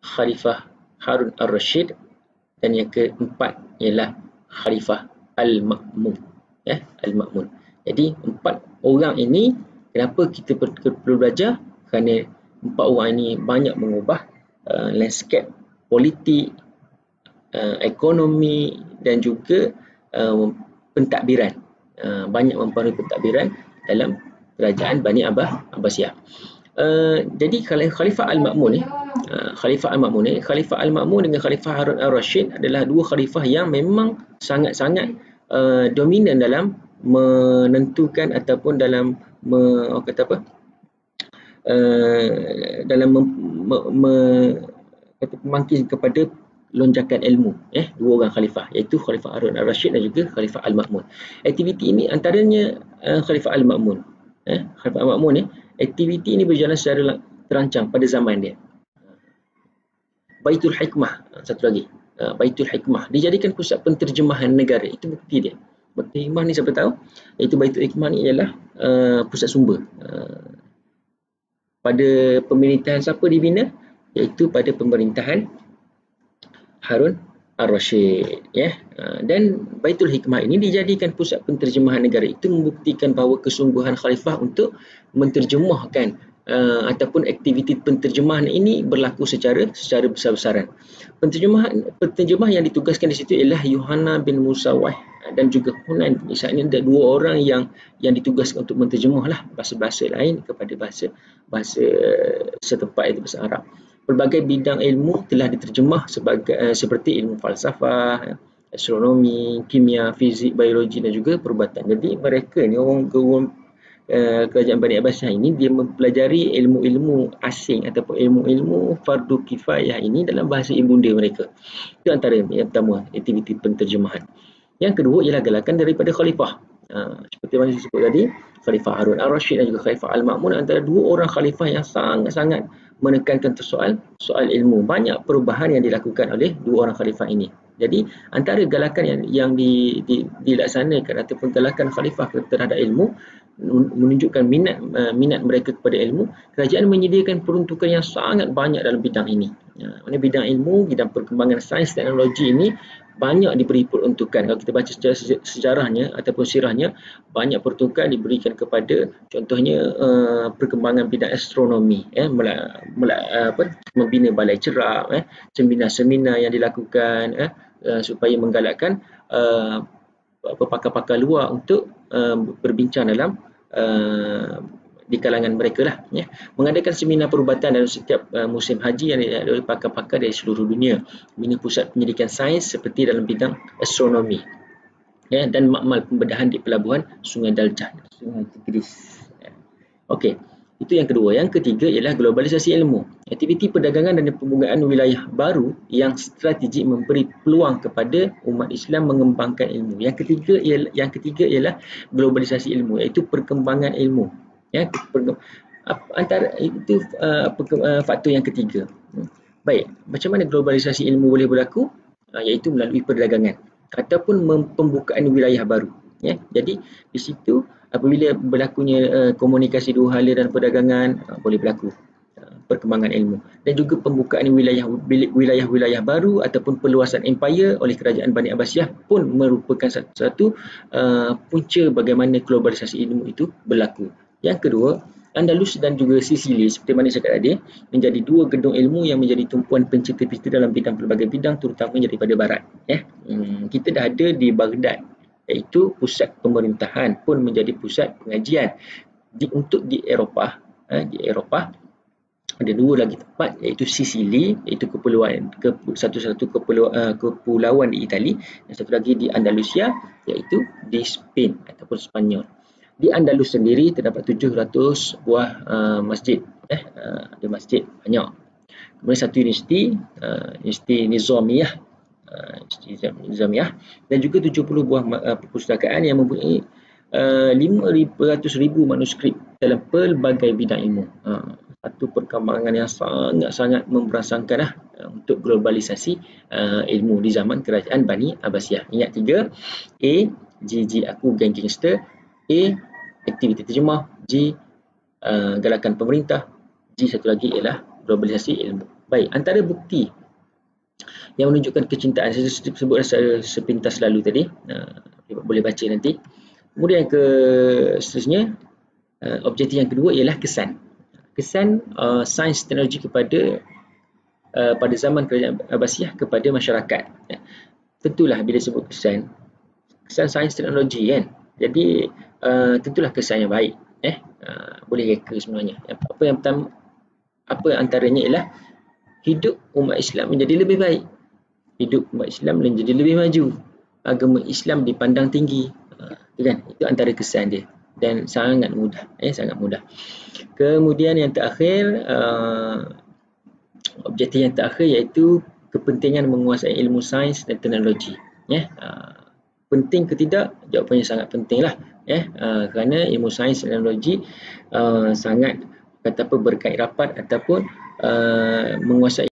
Khalifah Harun Ar-Rasyid, dan yang keempat ialah Khalifah Al-Ma'mun. Al-Ma'mun. Jadi 4 orang ini, kenapa kita perlu belajar? Kerana 4 orang ini banyak mengubah landscape politik, ekonomi dan juga pentadbiran. Banyak mempengaruhi pentadbiran dalam kerajaan Bani Abbasiyah. Jadi Khalifah Al-Ma'mun Khalifah Al-Ma'mun dengan Khalifah Harun Ar-Rasyid adalah dua khalifah yang memang sangat-sangat dominan dalam menentukan ataupun dalam memangkin kepada lonjakan ilmu. Dua orang khalifah, iaitu Khalifah Harun Ar-Rasyid dan juga Khalifah Al-Ma'mun. Aktiviti ini antaranya Khalifah Al-Ma'mun. Khalifah Al-Ma'mun aktiviti ini berjalan secara terancang pada zaman dia. Baitul Hikmah, satu lagi. Baitul Hikmah dijadikan pusat penterjemahan negara. Itu bukti dia. Baitul Hikmah ni siapa tahu? Iaitu Baitul Hikmah ni ialah pusat sumber. Pada pemerintahan siapa dibina? Iaitu pada pemerintahan Harun Ar-Rasyid. Dan Baitul Hikmah ini dijadikan pusat penterjemahan negara. Itu membuktikan bahawa kesungguhan khalifah untuk menterjemahkan ataupun aktiviti penterjemahan ini berlaku secara besar-besaran. Penterjemah yang ditugaskan di situ ialah Yohana bin Musawah dan juga Hunain. Saat ini ada 2 orang yang ditugaskan untuk menterjemahlah bahasa-bahasa lain kepada bahasa setempat, iaitu bahasa Arab. Pelbagai bidang ilmu telah diterjemah seperti ilmu falsafah, astronomi, kimia, fizik, biologi dan juga perubatan. Jadi mereka ni orang kerajaan Bani Abbasiyah ini, dia mempelajari ilmu-ilmu asing ataupun ilmu-ilmu fardu kifayah ini dalam bahasa ibunda mereka. Itu antara yang pertama, aktiviti penterjemahan. Yang kedua ialah galakan daripada khalifah. Seperti mana saya sebut tadi, Khalifah Harun Ar-Rasyid dan juga Khalifah Al-Ma'mun antara 2 orang khalifah yang sangat-sangat menekankan soal ilmu. Banyak perubahan yang dilakukan oleh 2 orang khalifah ini. Jadi antara galakan yang dilaksanakan ataupun galakan khalifah terhadap ilmu menunjukkan minat mereka kepada ilmu. Kerajaan menyediakan peruntukan yang sangat banyak dalam bidang ini. Bidang ilmu, bidang perkembangan sains teknologi ini banyak diberi peruntukan. Kalau kita baca sejarahnya ataupun sirahnya, banyak peruntukan diberikan kepada contohnya perkembangan bidang astronomi, membina balai cerap, seminar-seminar yang dilakukan supaya menggalakkan pakar-pakar luar untuk berbincang dalam di kalangan mereka lah. Mengadakan seminar perubatan dalam setiap musim haji yang diadakan oleh pakar-pakar dari seluruh dunia. Bina pusat penyelidikan sains seperti dalam bidang astronomi, dan makmal pembedahan di pelabuhan Sungai Daljah, Sungai Tigris. Okey, itu yang kedua. Yang ketiga ialah globalisasi ilmu. Aktiviti perdagangan dan pembukaan wilayah baru yang strategik memberi peluang kepada umat Islam mengembangkan ilmu. Yang ketiga ialah globalisasi ilmu, iaitu perkembangan ilmu. Antara itu faktor yang ketiga. Baik, macam mana globalisasi ilmu boleh berlaku? Iaitu melalui perdagangan ataupun pembukaan wilayah baru. Jadi di situ apabila berlakunya komunikasi 2 hala dan perdagangan, boleh berlaku perkembangan ilmu, dan juga pembukaan wilayah-wilayah baru ataupun perluasan empayar oleh kerajaan Bani Abbasiyah pun merupakan satu punca bagaimana globalisasi ilmu itu berlaku. Yang kedua, Andalus dan juga Sicily, seperti mana saya kata tadi, menjadi 2 gedung ilmu yang menjadi tumpuan pencipta-pencipta dalam pelbagai bidang, terutamanya daripada barat. Kita dah ada di Baghdad, iaitu pusat pemerintahan pun menjadi pusat pengajian. Untuk di Eropah, ada 2 lagi tempat, iaitu Sicily, iaitu satu kepulauan di Itali, dan satu lagi di Andalusia, iaitu di Spain ataupun Spanyol. Di Andalus sendiri terdapat 700 buah masjid. Ada masjid banyak. Kemudian satu universiti Nizamiyah, dan juga 70 buah perpustakaan yang mempunyai 500,000 manuskrip dalam pelbagai bidang ilmu. Satu perkembangan yang sangat memberangsangkan untuk globalisasi ilmu di zaman kerajaan Bani Abbasiyah. Ingat 3, A, G aku geng gangster, A, aktiviti terjemah, G, galakan pemerintah, G satu lagi ialah globalisasi ilmu. Baik, antara bukti yang menunjukkan kecintaan, saya sebut sepintas lalu tadi, boleh baca nanti. Kemudian seterusnya, objektif yang kedua ialah kesan. Kesan sains teknologi pada zaman Kerajaan Abbasiyah kepada masyarakat. Tentulah bila sebut kesan sains teknologi kan. Jadi tentulah kesan yang baik. Boleh reka sebenarnya. Apa yang pertama, apa antaranya ialah hidup umat Islam menjadi lebih baik. Hidup umat Islam menjadi lebih maju. Agama Islam dipandang tinggi. Kan? Itu antara kesan dia. Dan sangat mudah. Sangat mudah. Kemudian yang terakhir, objektif yang terakhir iaitu kepentingan menguasai ilmu sains dan teknologi. Penting ke tidak? Jawapannya sangat penting lah. Kerana ilmu sains dan teknologi sangat berkait rapat ataupun menguasai